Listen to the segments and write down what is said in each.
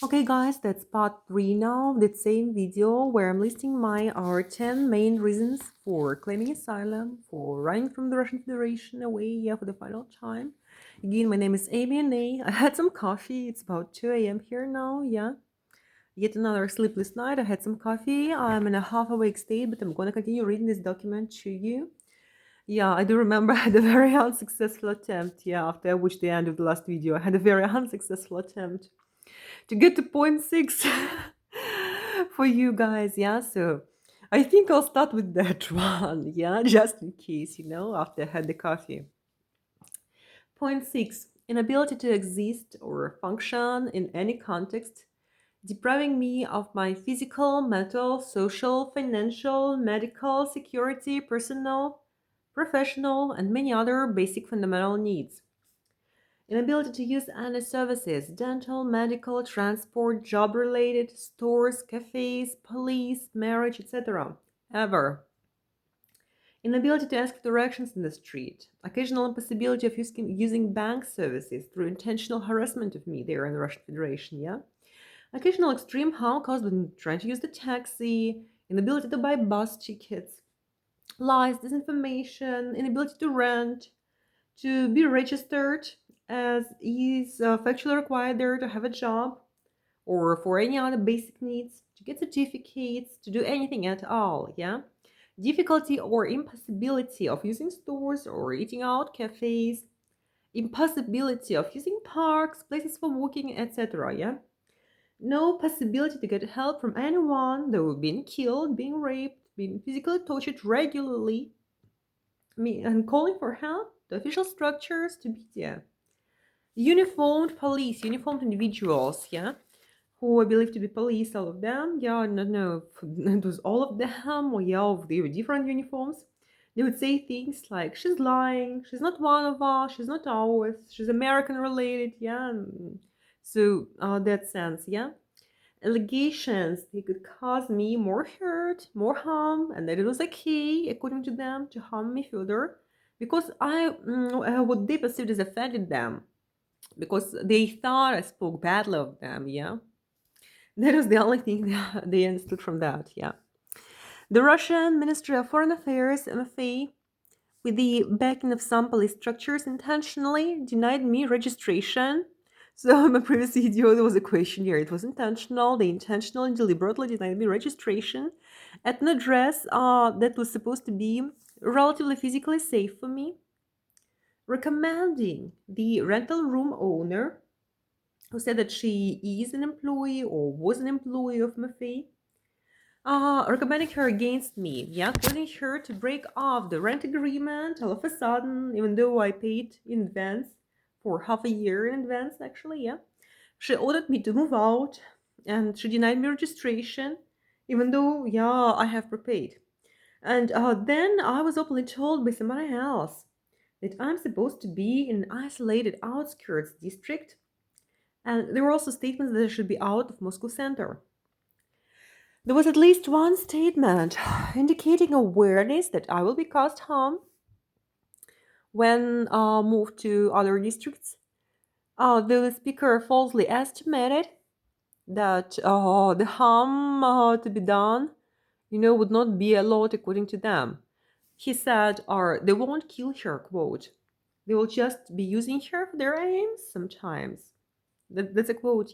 Okay guys, that's part 3 now of the same video where I'm listing my our 10 main reasons for claiming asylum, for running from the Russian Federation away, for the final time. Again, my name is Amy and I had some coffee. It's about 2 a.m. here now, Yet another sleepless night. I had some coffee. I'm in a half awake state, but I'm gonna continue reading this document to you. Yeah, I do remember I had a very unsuccessful attempt. Yeah, after I watched the end of the last video, I had a very unsuccessful attempt to get to point six for you guys. So I think I'll start with that one. Just in case, after I had the coffee. Point six, inability to exist or function in any context, depriving me of my physical, mental, social, financial, medical, security, personal, professional, and many other basic fundamental needs. Inability to use any services, dental, medical, transport, job related, stores, cafes, police, marriage, etc. Ever. Inability to ask directions in the street. Occasional impossibility of using bank services through intentional harassment of me there in the Russian Federation, Occasional extreme harm caused when trying to use the taxi. Inability to buy bus tickets. Lies, disinformation, inability to rent, to be registered as is factually required there to have a job or for any other basic needs, to get certificates, to do anything at all, Difficulty or impossibility of using stores or eating out cafes, impossibility of using parks, places for walking, etc., No possibility to get help from anyone, though being killed, being raped, being physically tortured regularly, and calling for help, the official structures to be there. Uniformed police, uniformed individuals, who I believe to be police, all of them. I don't know if it was all of them, or they were different uniforms. They would say things like, she's lying, she's not one of us, she's not ours, she's American related, So, that sense, Allegations, they could cause me more hurt, more harm, and that it was okay, according to them, to harm me further, because what they perceived as offended them because they thought I spoke badly of them, That was the only thing that they understood from that, The Russian Ministry of Foreign Affairs, MFA, with the backing of some police structures, intentionally denied me registration. So in my previous video, there was a question here. It was intentional. They intentionally and deliberately denied me registration at an address that was supposed to be relatively physically safe for me, recommending the rental room owner who said that she is an employee or was an employee of Maffei, recommending her against me, causing her to break off the rent agreement all of a sudden, even though I paid in advance for half a year in advance, actually, She ordered me to move out and she denied me registration, even though, I have prepaid. And then I was openly told by somebody else that I'm supposed to be in an isolated outskirts district, and there were also statements that I should be out of Moscow center. There was at least one statement indicating awareness that I will be caused harm when moved to other districts. The speaker falsely estimated that the harm to be done, would not be a lot according to them. He said, they won't kill her, quote. They will just be using her for their aims sometimes. That's a quote,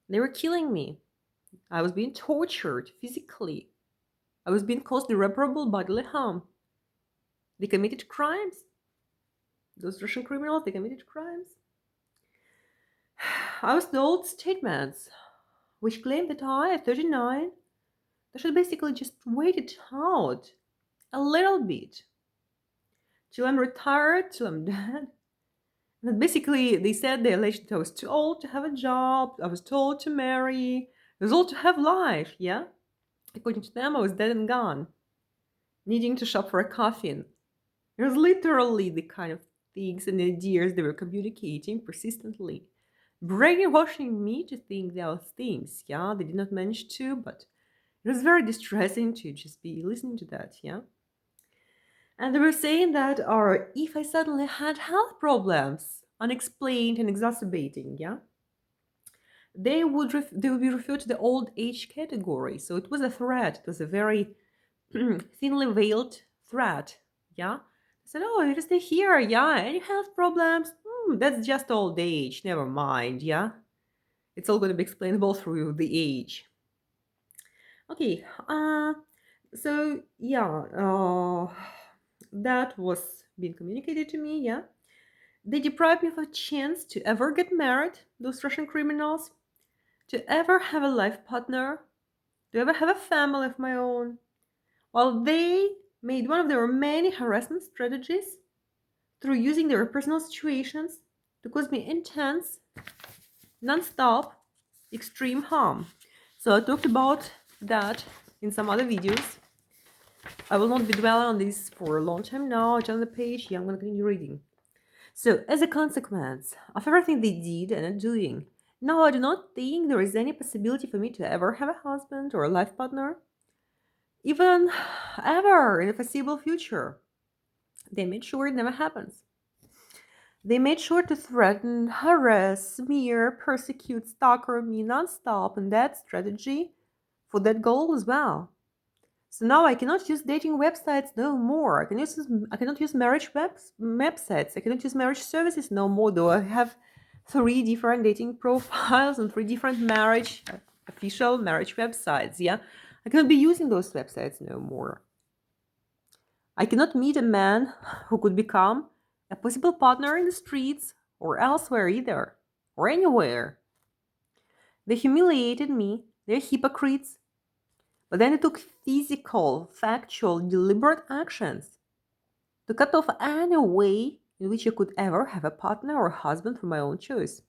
They were killing me. I was being tortured physically. I was being caused irreparable bodily harm. They committed crimes. Those Russian criminals, they committed crimes. I was told statements which claimed that I, at 39, I should basically just wait it out a little bit till I'm retired, till I'm dead. And basically, they said they alleged that I was too old to have a job, I was too old to marry, I was old to have life, According to them, I was dead and gone, needing to shop for a coffin. It was literally the kind of things and ideas they were communicating persistently, brainwashing me to think those things, They did not manage to, but it was very distressing to just be listening to that, And they were saying that, or if I suddenly had health problems, unexplained and exacerbating, they would be referred to the old age category. So it was a threat. It was a very thinly veiled threat. Yeah. They said, "Oh, you stay here. Yeah. Any health problems? That's just old age. Never mind. Yeah. It's all going to be explainable through the age." Okay. So yeah. That was being communicated to me. Yeah. They deprived me of a chance to ever get married. Those Russian criminals, to ever have a life partner, to ever have a family of my own. While they made one of their many harassment strategies through using their personal situations to cause me intense, non-stop, extreme harm. So I talked about that in some other videos. I will not be dwelling on this for a long time now. It's on the page. Yeah, I'm going to continue reading. So, as a consequence of everything they did and are doing, now I do not think there is any possibility for me to ever have a husband or a life partner, even ever in the foreseeable future. They made sure it never happens. They made sure to threaten, harass, smear, persecute, stalker me nonstop in that strategy for that goal as well. So now I cannot use dating websites no more. I cannot use marriage websites. I cannot use marriage services no more. Though I have 3 different dating profiles and 3 different official marriage websites. Yeah, I cannot be using those websites no more. I cannot meet a man who could become a possible partner in the streets or elsewhere either, or anywhere. They humiliated me. They're hypocrites. But then they took physical, factual, deliberate actions to cut off any way in which I could ever have a partner or husband from my own choice.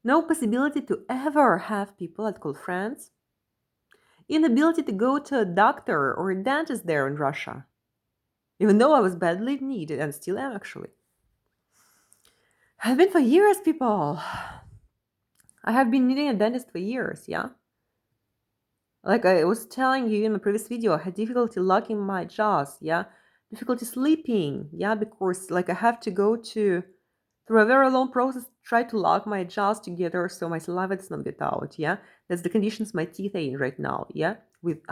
No possibility to ever have people I'd call friends. Inability to go to a doctor or a dentist there in Russia, even though I was badly needed and still am actually. I've been for years, people. I have been needing a dentist for years, yeah? Like I was telling you in my previous video, I had difficulty locking my jaws, yeah? Difficulty sleeping, yeah? Because like I have to go through a very long process to try to lock my jaws together so my saliva does not get out, yeah? That's the conditions my teeth are in right now, yeah? With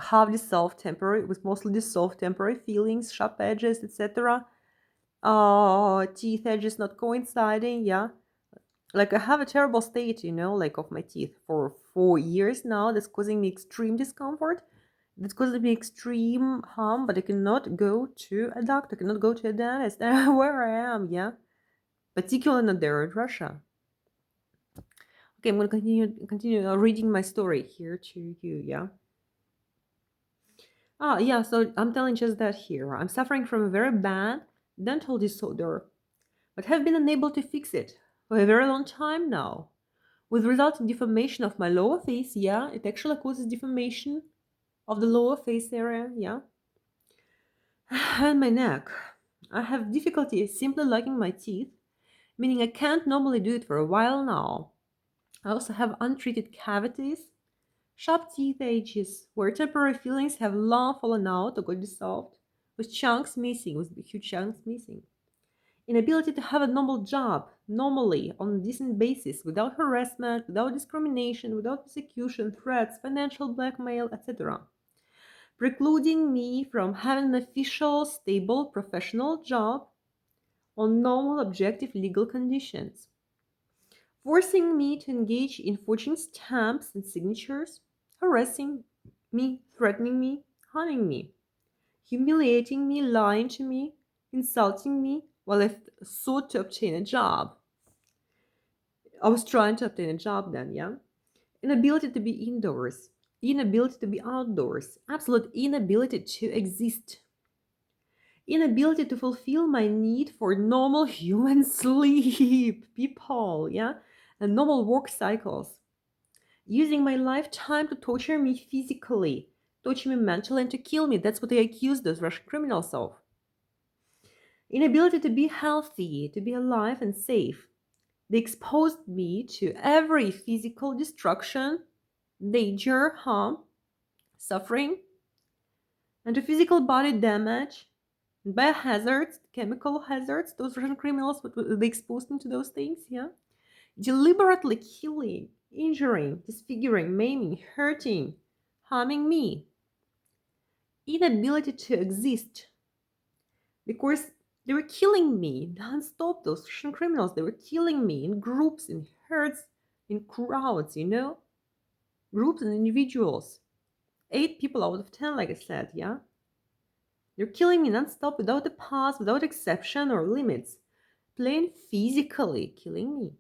mostly dissolved temporary fillings, sharp edges, etc. Teeth edges not coinciding, yeah? Like I have a terrible state, like of my teeth for 4 years now. That's causing me extreme discomfort. That's causing me extreme harm, but I cannot go to a doctor, cannot go to a dentist where I am, yeah? Particularly not there in Russia. Okay, I'm gonna continue reading my story here to you, yeah? Yeah, so I'm telling just that here. I'm suffering from a very bad dental disorder, but have been unable to fix it for a very long time now. With resulting deformation of my lower face, yeah, it actually causes deformation of the lower face area, yeah, and my neck. I have difficulty simply locking my teeth, meaning I can't normally do it for a while now. I also have untreated cavities, sharp teeth edges, where temporary fillings have long fallen out or got dissolved, with huge chunks missing. Inability to have a normal job, normally, on a decent basis, without harassment, without discrimination, without persecution, threats, financial blackmail, etc. Precluding me from having an official, stable, professional job on normal, objective legal conditions. Forcing me to engage in forging stamps and signatures, harassing me, threatening me, haunting me, humiliating me, lying to me, insulting me while I sought to obtain a job. I was trying to obtain a job then, yeah? Inability to be indoors, inability to be outdoors, absolute inability to exist, inability to fulfill my need for normal human sleep, people, yeah? And normal work cycles. Using my lifetime to torture me physically, torture me mentally, and to kill me. That's what they accuse those Russian criminals of. Inability to be healthy, to be alive and safe. They exposed me to every physical destruction, danger, harm, suffering, and to physical body damage, and biohazards, chemical hazards. Those Russian criminals, they exposed me to those things, yeah? Deliberately killing injuring, disfiguring, maiming, hurting, harming me. Inability to exist because they were killing me non-stop. Those Russian criminals, they were killing me in groups, in herds, in crowds, groups and individuals. 8 people out of 10, like I said, yeah? They're killing me non-stop without a pause, without exception or limits. Plain physically killing me.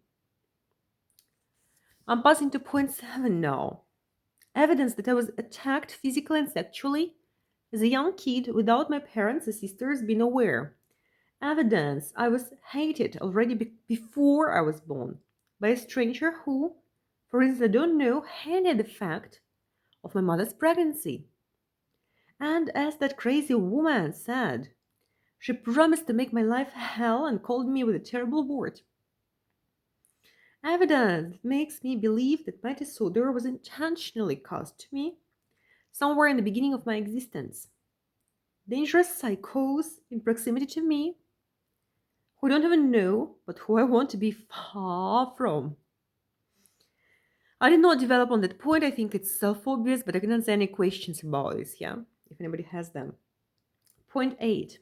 I'm passing to point 7 now. Evidence that I was attacked physically and sexually as a young kid without my parents and sisters being aware. Evidence I was hated already before I was born by a stranger who, for reasons I don't know, hinted the fact of my mother's pregnancy. And as that crazy woman said, she promised to make my life hell and called me with a terrible word. Evidence makes me believe that my disorder was intentionally caused to me somewhere in the beginning of my existence. Dangerous psychos in proximity to me who don't even know, but who I want to be far from. I did not develop on that point. I think it's self-obvious, but I can answer any questions about this, yeah? If anybody has them. Point 8.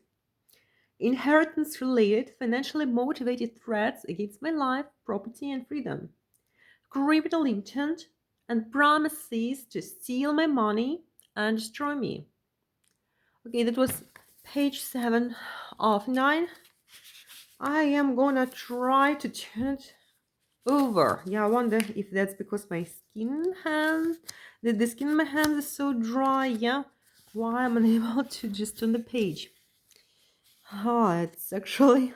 Inheritance-related, financially motivated threats against my life, property, and freedom. Criminal intent and promises to steal my money and destroy me. Okay, that was page 7 of 9. I am gonna try to turn it over. Yeah, I wonder if that's because my the skin in my hands is so dry. Yeah, why I'm unable to just turn the page. It's actually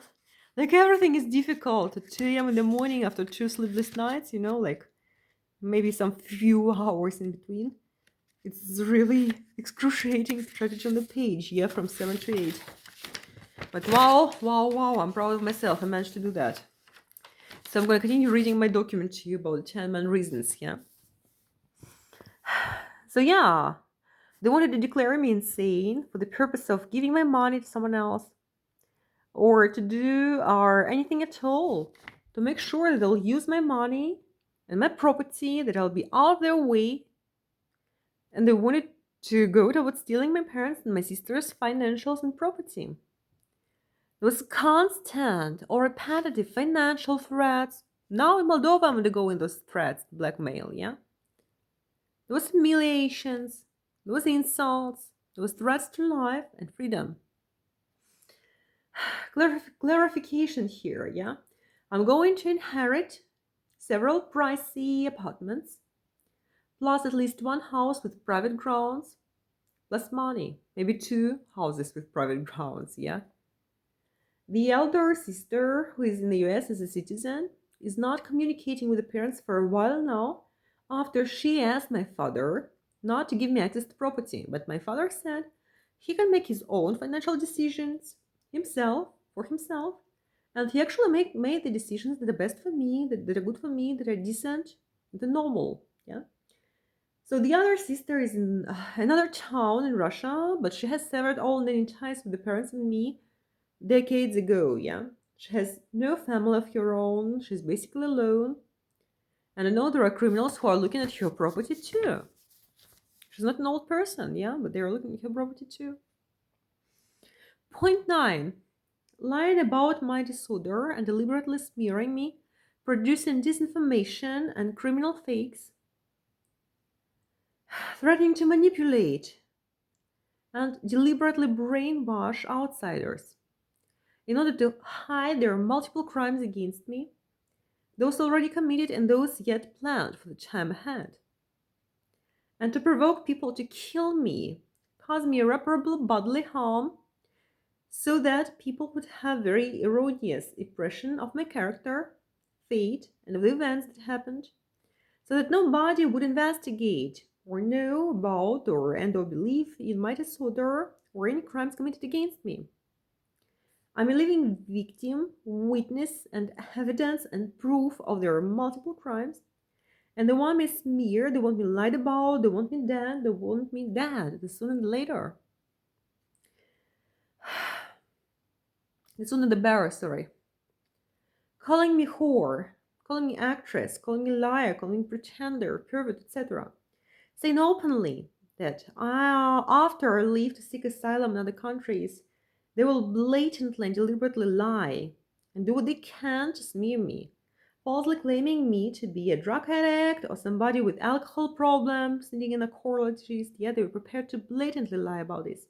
like everything is difficult at 2 a.m. in the morning after 2 sleepless nights, like maybe some few hours in between. It's really excruciating to try to turn the page, yeah, from 7 to 8. But wow, I'm proud of myself. I managed to do that. So I'm going to continue reading my document to you about the 10 main reasons, yeah? So yeah, they wanted to declare me insane for the purpose of giving my money to someone else or to do or anything at all to make sure that they'll use my money and my property, that I'll be out of their way. And they wanted to go towards stealing my parents and my sister's financials and property. There was constant or repetitive financial threats. Now in Moldova, I'm undergoing those threats, blackmail, yeah? There was humiliations, there was insults, there was threats to life and freedom. Clarification here, yeah? I'm going to inherit several pricey apartments, plus at least one house with private grounds, plus money, maybe 2 houses with private grounds, yeah? The elder sister, who is in the US as a citizen, is not communicating with the parents for a while now after she asked my father not to give me access to property. But my father said he can make his own financial decisions for himself. And he actually made the decisions that are best for me, that are good for me, that are decent, that are normal. Yeah. So the other sister is in another town in Russia, but she has severed all any ties with the parents and me decades ago, yeah? She has no family of her own. She's basically alone. And I know there are criminals who are looking at her property too. She's not an old person, yeah, but they're looking at her property too. Point 9. Lying about my disorder and deliberately smearing me, producing disinformation and criminal fakes, threatening to manipulate and deliberately brainwash outsiders in order to hide their multiple crimes against me, those already committed and those yet planned for the time ahead, and to provoke people to kill me, cause me irreparable bodily harm, so that people would have very erroneous impression of my character, fate, and of the events that happened, so that nobody would investigate or know about or believe in my disorder or any crimes committed against me. I'm a living victim, witness, and evidence and proof of their multiple crimes. And they want me smeared, they want me lied about, they want me dead, the sooner the later. The sooner the better, sorry. Calling me whore, calling me actress, calling me liar, calling me pretender, pervert, etc. Saying openly that after I leave to seek asylum in other countries, they will blatantly and deliberately lie and do what they can to smear me, falsely claiming me to be a drug addict or somebody with alcohol problems, needing an alcohologist. Yeah, they were prepared to blatantly lie about this.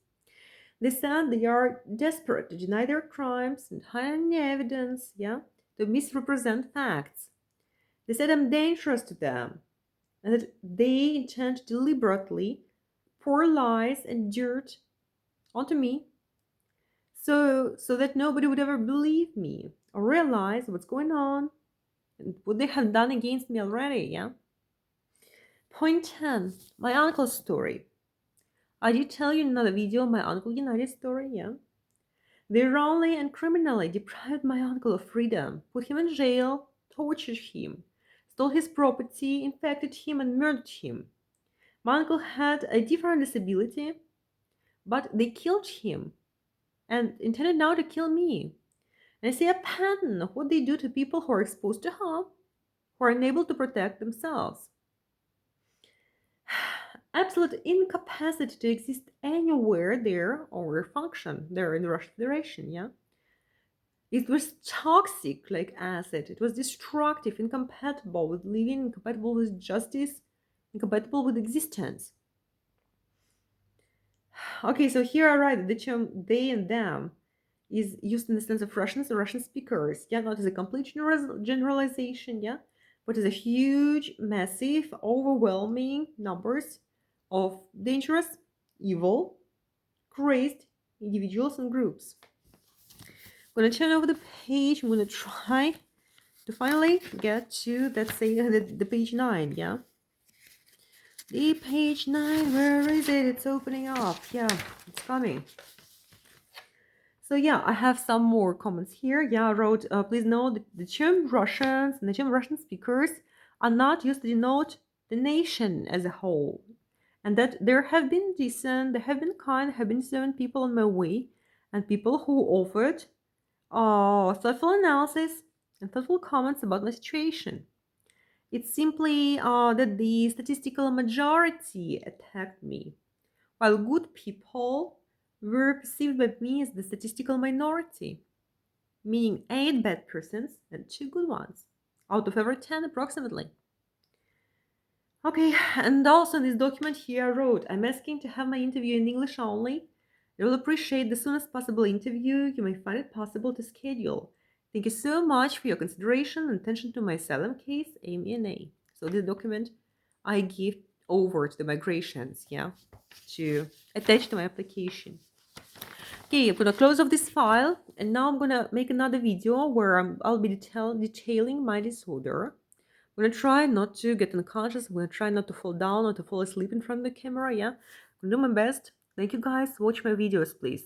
They said they are desperate to deny their crimes and hide any evidence, yeah, to misrepresent facts. They said I'm dangerous to them and that they intend to deliberately pour lies and dirt onto me so that nobody would ever believe me or realize what's going on and what they have done against me already, yeah? Point 10, my uncle's story. I did tell you in another video my Uncle United story, yeah? They wrongly and criminally deprived my uncle of freedom, put him in jail, tortured him, stole his property, infected him, and murdered him. My uncle had a different disability, but they killed him and intended now to kill me. And I see a pattern of what they do to people who are exposed to harm, who are unable to protect themselves. Absolute incapacity to exist anywhere there or function there in the Russian Federation, yeah? It was toxic like acid. It was destructive, incompatible with living, incompatible with justice, incompatible with existence. Okay, so here I write that the term they and them is used in the sense of Russians and Russian speakers, yeah, not as a complete generalization, yeah, but as a huge, massive, overwhelming numbers of dangerous, evil, crazed individuals and groups. I'm gonna turn over the page. I'm gonna try to finally get to, let's say, the page 9, yeah. The page 9, where is it? It's opening up. Yeah, it's coming. So yeah, I have some more comments here. Yeah, I wrote, please note that the term Russians and the term Russian speakers are not used to denote the nation as a whole. And that there have been decent, there have been kind, there have been 7 people on my way, and people who offered thoughtful analysis and thoughtful comments about my situation. It's simply that the statistical majority attacked me, while good people were perceived by me as the statistical minority, meaning 8 bad persons and 2 good ones, out of every 10 approximately. Okay, and also in this document here I wrote, I'm asking to have my interview in English only. I will appreciate the soonest possible interview you may find it possible to schedule. Thank you so much for your consideration and attention to my asylum case, Amy and A. So this document I give over to the migrations, yeah, to attach to my application. Okay, I'm gonna close off this file, and now I'm gonna make another video where I'll be detailing my disorder. I'm gonna try not to get unconscious. I'm gonna try not to fall down or to fall asleep in front of the camera. Yeah, I'm gonna do my best. Thank you guys. Watch my videos, please.